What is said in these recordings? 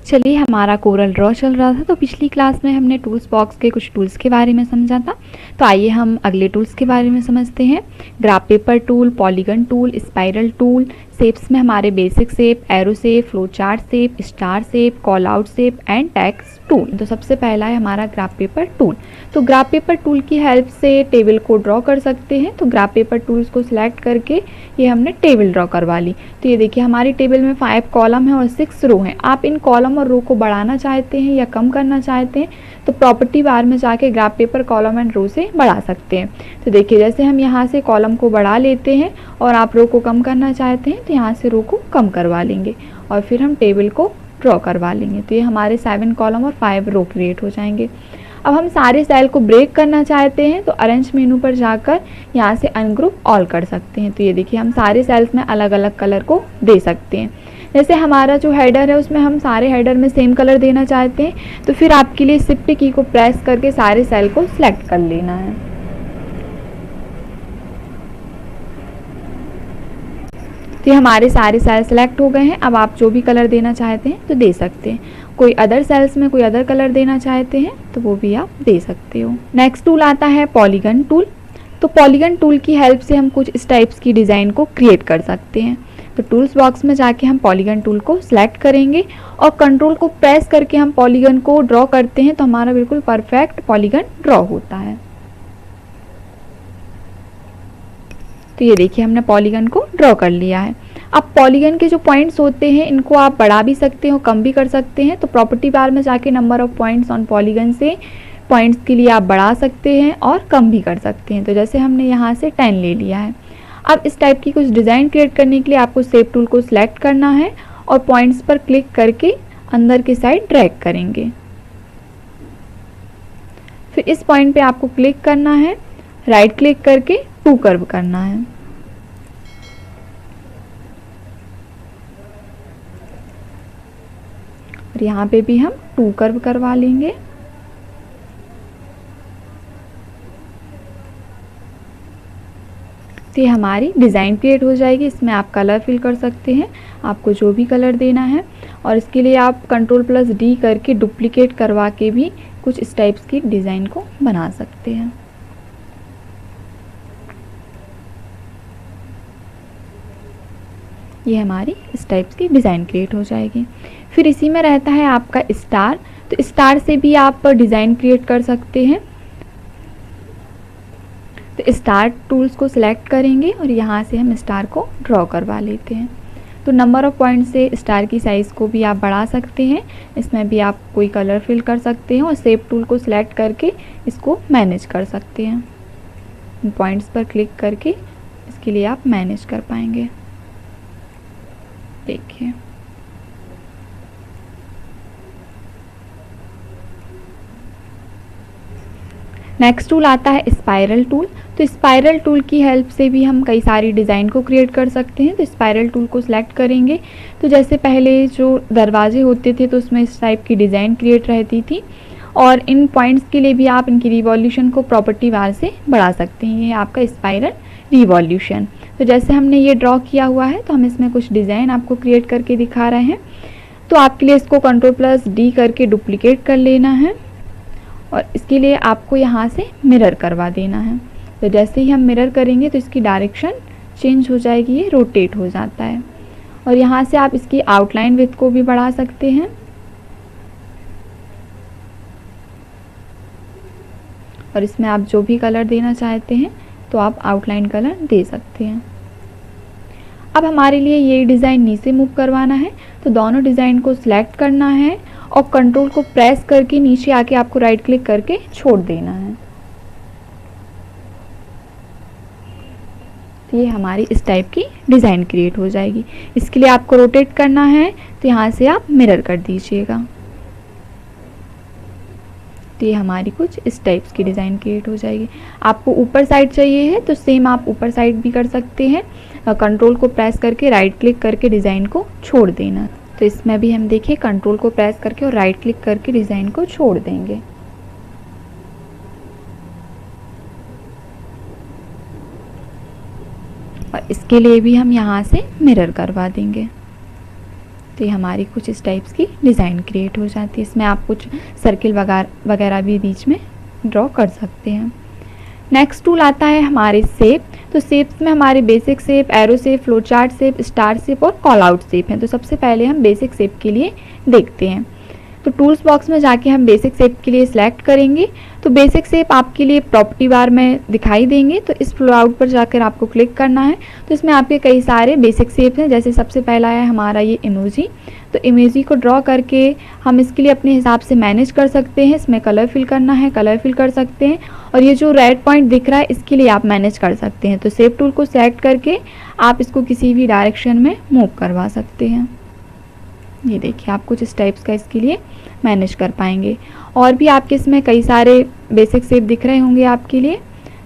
चलिए, हमारा Corel Draw चल रहा था तो पिछली क्लास में हमने टूल्स बॉक्स के कुछ टूल्स के बारे में समझा था। तो आइए हम अगले टूल्स के बारे में समझते हैं। Graph paper tool, polygon tool, spiral tool, shapes में हमारे basic shape, arrow shape, flow chart shape, star shape, call out shape and text tool. तो सबसे पहला है हमारा ग्राफ पेपर टूल। तो ग्राफ पेपर टूल की हेल्प से टेबल को ड्रॉ कर सकते हैं। तो ग्राफ पेपर टूल्स को सिलेक्ट करके ये हमने टेबल ड्रॉ करवा ली। तो ये देखिए हमारी टेबल में 5 कॉलम है और 6 रो हैं। आप इन कॉलम और रो को बढ़ाना चाहते हैं या कम करना चाहते हैं तो प्रॉपर्टी बार में जाके ग्राफ पेपर कॉलम एंड रो से बढ़ा सकते हैं। तो देखिए जैसे हम यहाँ से कॉलम को बढ़ा लेते हैं और आप रो को कम करना चाहते हैं तो यहाँ से रो को कम करवा लेंगे और फिर हम टेबल को ड्रॉ करवा लेंगे। तो ये हमारे 7 कॉलम और 5 रो क्रिएट हो जाएंगे। अब हम सारे सेल को ब्रेक करना चाहते हैं तो अरेंज मेनू पर जाकर यहाँ से अनग्रुप ऑल कर सकते हैं। तो ये देखिए हम सारे सेल्स में अलग अलग कलर को दे सकते हैं। जैसे हमारा जो हेडर है उसमें हम सारे हेडर में सेम कलर देना चाहते हैं तो फिर आपके लिए शिफ्ट की को प्रेस करके सारे सेल को सिलेक्ट कर लेना है। तो हमारे सारे सेल सेलेक्ट हो गए हैं। अब आप जो भी कलर देना चाहते हैं तो दे सकते हैं। कोई अदर सेल्स में कोई अदर कलर देना चाहते हैं तो वो भी आप दे सकते हो। नेक्स्ट टूल आता है पॉलीगन टूल। तो पॉलीगन टूल की हेल्प से हम कुछ इस टाइप्स की डिज़ाइन को क्रिएट कर सकते हैं। तो टूल्स बॉक्स में जाके हम पॉलीगन टूल को सिलेक्ट करेंगे और कंट्रोल को प्रेस करके हम पॉलीगन को ड्रॉ करते हैं तो हमारा बिल्कुल परफेक्ट पॉलीगन ड्रॉ होता है। तो ये देखिए हमने पॉलीगन को ड्रॉ कर लिया है। अब पॉलीगन के जो पॉइंट्स होते हैं इनको आप बढ़ा भी सकते हो, कम भी कर सकते हैं। तो प्रॉपर्टी बार में जाके number of points on polygon से पॉइंट्स के लिए आप बढ़ा सकते हैं और कम भी कर सकते हैं। तो जैसे हमने यहाँ से 10 ले लिया है। अब इस टाइप की कुछ डिज़ाइन क्रिएट करने के लिए आपको शेप टूल को सिलेक्ट करना है और पॉइंट्स पर क्लिक करके अंदर की साइड ड्रैग करेंगे। फिर इस पॉइंट पे आपको क्लिक करना है, राइट क्लिक करके टू कर्व करना है। और यहाँ पे भी हम 2 कर्व करवा लेंगे। तो ये हमारी डिज़ाइन क्रिएट हो जाएगी। इसमें आप कलर फिल कर सकते हैं, आपको जो भी कलर देना है। और इसके लिए आप Ctrl+D करके डुप्लीकेट करवा के भी कुछ इस टाइप्स की डिज़ाइन को बना सकते हैं। ये हमारी इस टाइप्स की डिज़ाइन क्रिएट हो जाएगी। फिर इसी में रहता है आपका स्टार। तो स्टार से भी आप डिज़ाइन क्रिएट कर सकते हैं। तो स्टार टूल्स को सिलेक्ट करेंगे और यहाँ से हम स्टार को ड्रॉ करवा लेते हैं। तो नंबर ऑफ पॉइंट से स्टार की साइज़ को भी आप बढ़ा सकते हैं। इसमें भी आप कोई कलर फिल कर सकते हैं और शेप टूल को सिलेक्ट करके इसको मैनेज कर सकते हैं। पॉइंट्स पर क्लिक करके इसके लिए आप मैनेज कर पाएंगे। देखिए नेक्स्ट टूल आता है स्पाइरल टूल। तो स्पाइरल टूल की हेल्प से भी हम कई सारी डिज़ाइन को क्रिएट कर सकते हैं। तो स्पाइरल टूल को सिलेक्ट करेंगे तो जैसे पहले जो दरवाजे होते थे तो उसमें इस टाइप की डिज़ाइन क्रिएट रहती थी और इन पॉइंट्स के लिए भी आप इनकी रिवॉल्यूशन को प्रॉपर्टी बार से बढ़ा सकते हैं। ये आपका स्पाइरल रिवॉल्यूशन। तो जैसे हमने ये ड्रॉ किया हुआ है तो हम इसमें कुछ डिज़ाइन आपको क्रिएट करके दिखा रहे हैं। तो आपके लिए इसको Ctrl+D करके डुप्लीकेट कर लेना है और इसके लिए आपको यहाँ से मिरर करवा देना है। तो जैसे ही हम मिरर करेंगे तो इसकी डायरेक्शन चेंज हो जाएगी, ये रोटेट हो जाता है। और यहाँ से आप इसकी आउटलाइन विड्थ को भी बढ़ा सकते हैं। और इसमें आप जो भी कलर देना चाहते हैं तो आप आउटलाइन कलर दे सकते हैं। अब हमारे लिए ये डिज़ाइन नीचे मूव करवाना है तो दोनों डिज़ाइन को सिलेक्ट करना है और कंट्रोल को प्रेस करके नीचे आके आपको राइट क्लिक करके छोड़ देना है। तो ये हमारी इस टाइप की डिज़ाइन क्रिएट हो जाएगी। इसके लिए आपको रोटेट करना है तो यहाँ से आप मिरर कर दीजिएगा। तो ये हमारी कुछ इस टाइप्स की डिज़ाइन क्रिएट हो जाएगी। आपको ऊपर साइड चाहिए है तो सेम आप ऊपर साइड भी कर सकते हैं। कंट्रोल को प्रेस करके राइट क्लिक करके डिज़ाइन को छोड़ देना। तो इसमें भी हम देखिए कंट्रोल को प्रेस करके और राइट क्लिक करके डिज़ाइन को छोड़ देंगे। और इसके लिए भी हम यहाँ से मिरर करवा देंगे। तो ये हमारी कुछ इस टाइप्स की डिज़ाइन क्रिएट हो जाती है। इसमें आप कुछ सर्किल वगैरह भी बीच में ड्रॉ कर सकते हैं। नेक्स्ट टूल आता है हमारे शेप। तो शेप्स में हमारे basic shape, arrow shape, flow chart shape, star shape और कॉल आउट शेप हैं। तो सबसे पहले हम बेसिक शेप के लिए देखते हैं। तो टूल्स बॉक्स में जाके हम बेसिक शेप के लिए सिलेक्ट करेंगे। तो बेसिक शेप आपके लिए प्रॉपर्टी बार में दिखाई देंगे। तो इस फ्लो आउट पर जाकर आपको क्लिक करना है। तो इसमें आपके कई सारे बेसिक शेप हैं। जैसे सबसे पहला है हमारा ये इमोजी। तो इमोजी को ड्रॉ करके हम इसके लिए अपने हिसाब से मैनेज कर सकते हैं। इसमें कलर फिल करना है, कलर फिल कर सकते हैं। और ये जो रेड पॉइंट दिख रहा है इसके लिए आप मैनेज कर सकते हैं। तो शेप टूल को सेलेक्ट करके आप इसको किसी भी डायरेक्शन में मूव करवा सकते हैं। ये देखिए आप कुछ इस टाइप्स का इसके लिए मैनेज कर पाएंगे। और भी आपके इसमें कई सारे बेसिक शेप दिख रहे होंगे आपके लिए।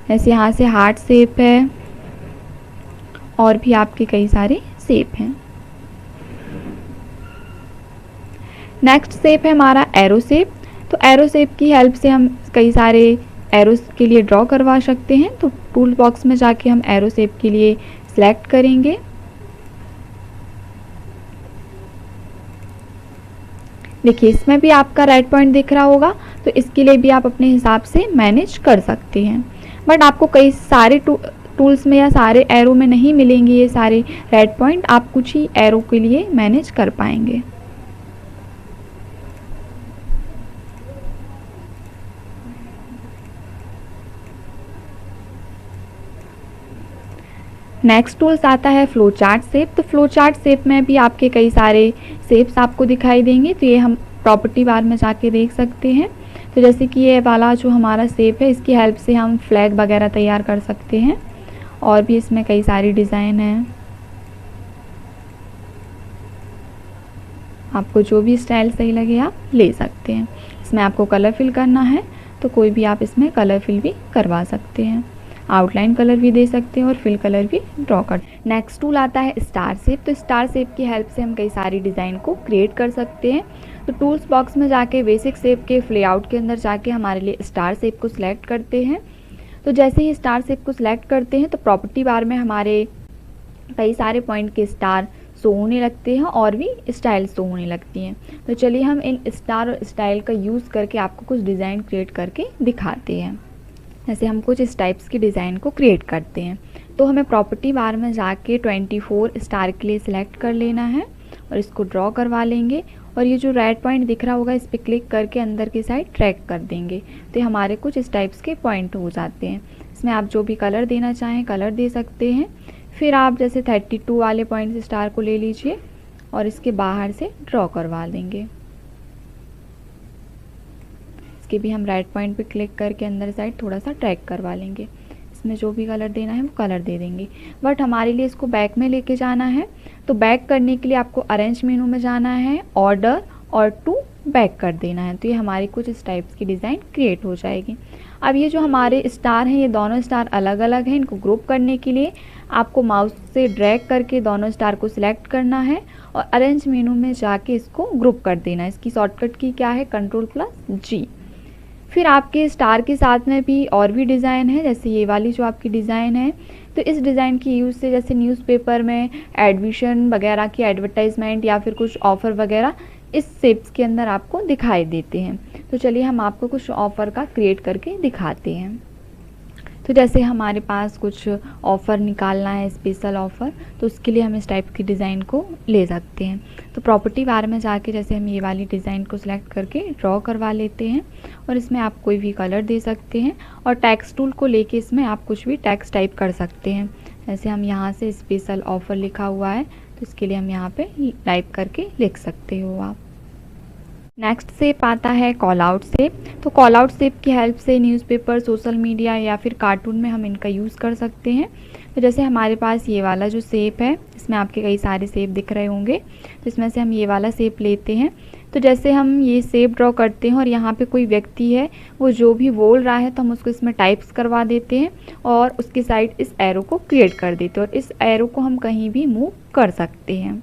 जैसे यहाँ से हार्ट शेप है और भी आपके कई सारे शेप हैं। नेक्स्ट शेप है हमारा एरो शेप। तो एरो शेप की हेल्प से हम कई सारे एरोस के लिए ड्रॉ करवा सकते हैं। तो टूल बॉक्स में जाके हम एरो शेप के लिए सिलेक्ट करेंगे। देखिए इसमें भी आपका रेड पॉइंट दिख रहा होगा। तो इसके लिए भी आप अपने हिसाब से मैनेज कर सकते हैं। बट आपको कई सारे टूल्स में या सारे एरो में नहीं मिलेंगे ये सारे रेड पॉइंट। आप कुछ ही एरो के लिए मैनेज कर पाएंगे। नेक्स्ट टूल्स आता है फ्लो चार्ट शेप। तो फ्लो चार्ट शेप में भी आपके कई सारे शेप्स आपको दिखाई देंगे। तो ये हम प्रॉपर्टी बार में जाके देख सकते हैं। तो जैसे कि ये वाला जो हमारा शेप है इसकी हेल्प से हम फ्लैग वगैरह तैयार कर सकते हैं। और भी इसमें कई सारी डिज़ाइन हैं। आपको जो भी स्टाइल सही लगे आप ले सकते हैं। इसमें आपको कलर फिल करना है तो कोई भी आप इसमें कलर फिल भी करवा सकते हैं। आउटलाइन कलर भी दे सकते हैं और फिल कलर भी ड्रॉ कर। नेक्स्ट टूल आता है स्टार शेप। तो स्टार शेप की हेल्प से हम कई सारी डिज़ाइन को क्रिएट कर सकते हैं। तो टूल्स बॉक्स में जाके बेसिक शेप के लेआउट के अंदर जाके हमारे लिए स्टार शेप को सिलेक्ट करते हैं। तो जैसे ही स्टार शेप को सिलेक्ट करते हैं तो प्रॉपर्टी बार में हमारे कई सारे पॉइंट के स्टार शो होने लगते हैं और भी स्टाइल शो होने लगती हैं। तो चलिए हम इन स्टार और स्टाइल का यूज़ करके आपको कुछ डिज़ाइन क्रिएट करके दिखाते हैं। जैसे हम कुछ इस टाइप्स की डिज़ाइन को क्रिएट करते हैं। तो हमें प्रॉपर्टी बार में जाके 24 स्टार के लिए सिलेक्ट कर लेना है और इसको ड्रॉ करवा लेंगे। और ये जो रेड पॉइंट दिख रहा होगा इस पर क्लिक करके अंदर की साइड ट्रैक कर देंगे। तो ये हमारे कुछ इस टाइप्स के पॉइंट हो जाते हैं। इसमें आप जो भी कलर देना चाहें कलर दे सकते हैं। फिर आप जैसे 32 वाले पॉइंट से स्टार को ले लीजिए और इसके बाहर से ड्रॉ करवा देंगे। इसके भी हम राइट पॉइंट पे क्लिक करके अंदर साइड थोड़ा सा ट्रैक करवा लेंगे। इसमें जो भी कलर देना है वो कलर दे देंगे। बट हमारे लिए इसको बैक में लेके जाना है। तो बैक करने के लिए आपको अरेंज मेनू में जाना है, ऑर्डर और टू बैक कर देना है। तो ये हमारी कुछ इस टाइप्स की डिज़ाइन क्रिएट हो जाएगी। अब ये जो हमारे स्टार हैं ये दोनों स्टार अलग अलग हैं। इनको ग्रुप करने के लिए आपको माउस से ड्रैग करके दोनों स्टार को सिलेक्ट करना है और अरेंज मेनू में जाके इसको ग्रुप कर देना है। इसकी शॉर्टकट की क्या है, Ctrl+G। फिर आपके स्टार के साथ में भी और भी डिज़ाइन है। जैसे ये वाली जो आपकी डिज़ाइन है तो इस डिज़ाइन की यूज़ से जैसे न्यूज़पेपर में एडमिशन वगैरह की एडवर्टाइजमेंट या फिर कुछ ऑफ़र वगैरह इस शेप्स के अंदर आपको दिखाई देते हैं। तो चलिए हम आपको कुछ ऑफ़र का क्रिएट करके दिखाते हैं। तो जैसे हमारे पास कुछ ऑफ़र निकालना है, स्पेशल ऑफ़र, तो उसके लिए हम इस टाइप की डिज़ाइन को ले सकते हैं। तो प्रॉपर्टी बार में जाके जैसे हम ये वाली डिज़ाइन को सिलेक्ट करके ड्रॉ करवा लेते हैं और इसमें आप कोई भी कलर दे सकते हैं और टेक्स्ट टूल को लेके इसमें आप कुछ भी टेक्स्ट टाइप कर सकते हैं। जैसे हम यहाँ से स्पेशल ऑफ़र लिखा हुआ है तो इसके लिए हम यहाँ पे टाइप करके लिख सकते हो आप। नेक्स्ट शेप आता है कॉल आउट शेप। तो कॉल आउट शेप की हेल्प से न्यूज़पेपर, सोशल मीडिया या फिर कार्टून में हम इनका यूज़ कर सकते हैं। तो जैसे हमारे पास ये वाला जो शेप है इसमें आपके कई सारे शेप दिख रहे होंगे। तो इसमें से हम ये वाला शेप लेते हैं। तो जैसे हम ये शेप ड्रॉ करते हैं और यहाँ पे कोई व्यक्ति है वो जो भी बोल रहा है तो हम उसको इसमें टाइप्स करवा देते हैं और उसकी साइड इस एरो को क्रिएट कर देते हैं और इस एरो को हम कहीं भी मूव कर सकते हैं।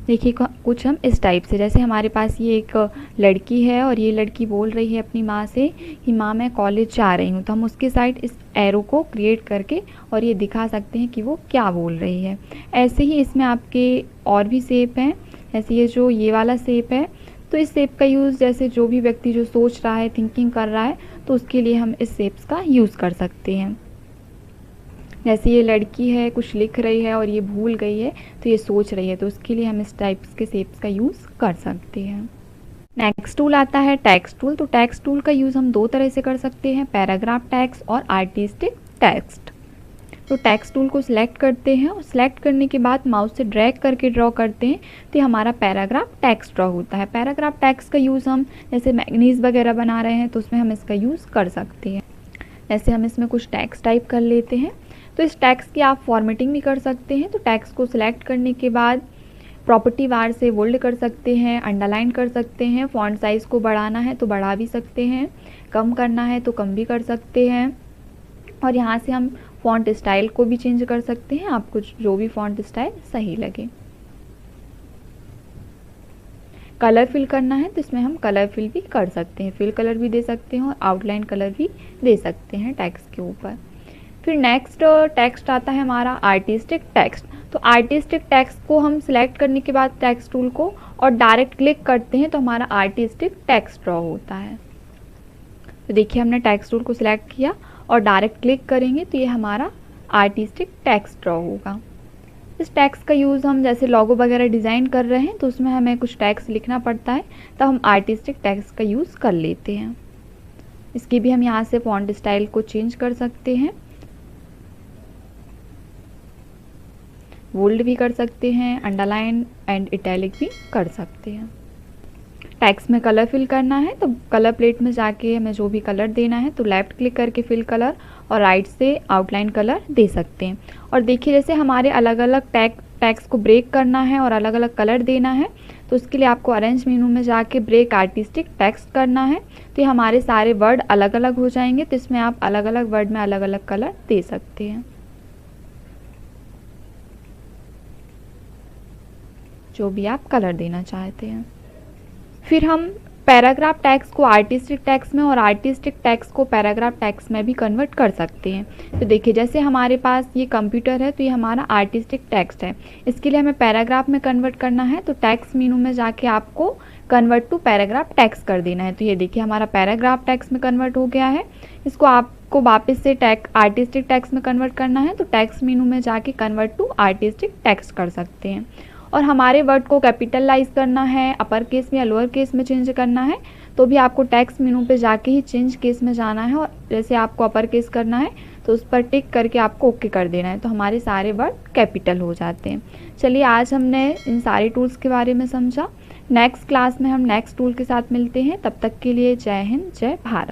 देखिए कुछ हम इस टाइप से, जैसे हमारे पास ये एक लड़की है और ये लड़की बोल रही है अपनी माँ से कि माँ मैं कॉलेज जा रही हूँ, तो हम उसके साइड इस एरो को क्रिएट करके और ये दिखा सकते हैं कि वो क्या बोल रही है। ऐसे ही इसमें आपके और भी शेप हैं। ऐसे ये वाला शेप है, तो इस शेप का यूज़ जैसे जो भी व्यक्ति जो सोच रहा है, थिंकिंग कर रहा है, तो उसके लिए हम इस शेप्स का यूज़ कर सकते हैं। जैसे ये लड़की है, कुछ लिख रही है और ये भूल गई है, तो ये सोच रही है, तो उसके लिए हम इस टाइप्स के शेप्स का यूज़ कर सकते हैं। नेक्स्ट टूल आता है टेक्स्ट टूल। तो टेक्स्ट टूल का यूज़ हम दो तरह से कर सकते हैं, पैराग्राफ टेक्स्ट और आर्टिस्टिक टेक्स्ट। तो टेक्स्ट टूल को सिलेक्ट करते हैं और सिलेक्ट करने के बाद माउस से ड्रैग करके ड्रॉ करते हैं, तो ये हमारा पैराग्राफ टेक्स्ट ड्रॉ होता है। पैराग्राफ टेक्स्ट का यूज़ हम जैसे मैगनीज वगैरह बना रहे हैं, तो उसमें हम इसका यूज़ कर सकते हैं। जैसे हम इसमें कुछ टेक्स्ट टाइप कर लेते हैं, तो इस टेक्स्ट की आप फॉर्मेटिंग भी कर सकते हैं। तो टेक्स्ट को सिलेक्ट करने के बाद प्रॉपर्टी बार से बोल्ड कर सकते हैं, अंडरलाइन कर सकते हैं, फॉन्ट साइज़ को बढ़ाना है तो बढ़ा भी सकते हैं, कम करना है तो कम भी कर सकते हैं, और यहाँ से हम फॉन्ट स्टाइल को भी चेंज कर सकते हैं, आपको जो भी फॉन्ट स्टाइल सही लगे। कलर फिल करना है तो इसमें हम कलर फिल भी कर सकते हैं, फिल कलर भी दे सकते हैं और आउटलाइन कलर भी दे सकते हैं टेक्स्ट के ऊपर। फिर नेक्स्ट टेक्स्ट आता है हमारा आर्टिस्टिक टेक्स्ट। तो आर्टिस्टिक टेक्स्ट को हम सिलेक्ट करने के बाद टेक्स्ट टूल को और डायरेक्ट क्लिक करते हैं, तो हमारा आर्टिस्टिक टेक्स्ट ड्रॉ होता है। तो देखिए हमने टेक्स्ट टूल को सिलेक्ट किया और डायरेक्ट क्लिक करेंगे तो ये हमारा आर्टिस्टिक टेक्स्ट ड्रॉ होगा। इस टेक्स्ट का यूज़ हम जैसे लोगो वगैरह डिज़ाइन कर रहे हैं, तो उसमें हमें कुछ टेक्स्ट लिखना पड़ता है, तो हम आर्टिस्टिक टेक्स्ट का यूज़ कर लेते हैं। इसकी भी हम यहाँ से फॉन्ट स्टाइल को चेंज कर सकते हैं, बोल्ड भी कर सकते हैं, अंडरलाइन एंड इटैलिक भी कर सकते हैं। टेक्स्ट में कलर फिल करना है तो कलर प्लेट में जाके हमें जो भी कलर देना है तो लेफ़्ट क्लिक करके फिल कलर और राइट से आउटलाइन कलर दे सकते हैं। और देखिए जैसे हमारे अलग अलग टेक्स्ट को ब्रेक करना है और अलग अलग कलर देना है, तो उसके लिए आपको अरेंज मेनू में जाके ब्रेक आर्टिस्टिक टेक्स्ट करना है, तो ये हमारे सारे वर्ड अलग अलग हो जाएंगे, तो इसमें आप अलग अलग वर्ड में अलग अलग कलर दे सकते हैं, जो भी आप कलर देना चाहते हैं। फिर हम पैराग्राफ टेक्स्ट को आर्टिस्टिक टेक्स्ट में और आर्टिस्टिक टेक्स्ट को पैराग्राफ टेक्स्ट में भी कन्वर्ट कर सकते हैं। तो देखिए जैसे हमारे पास ये कंप्यूटर है, तो ये हमारा आर्टिस्टिक टेक्स्ट है, इसके लिए हमें पैराग्राफ में कन्वर्ट करना है, तो टेक्स्ट मेनू में जाके आपको कन्वर्ट टू पैराग्राफ टेक्स्ट कर देना है। तो ये देखिए हमारा पैराग्राफ टेक्स्ट में कन्वर्ट हो गया है। इसको आपको वापस से आर्टिस्टिक टेक्स्ट में कन्वर्ट करना है, तो टेक्स्ट मेनू में जाके कन्वर्ट टू आर्टिस्टिक टेक्स्ट कर सकते हैं। और हमारे वर्ड को कैपिटलाइज करना है, अपर केस में या लोअर केस में चेंज करना है, तो भी आपको टेक्स्ट मेनू पे जाके ही चेंज केस में जाना है, और जैसे आपको अपर केस करना है तो उस पर टिक करके आपको ओके कर देना है, तो हमारे सारे वर्ड कैपिटल हो जाते हैं। चलिए आज हमने इन सारे टूल्स के बारे में समझा। नेक्स्ट क्लास में हम नेक्स्ट टूल के साथ मिलते हैं, तब तक के लिए जय हिंद, जय भारत।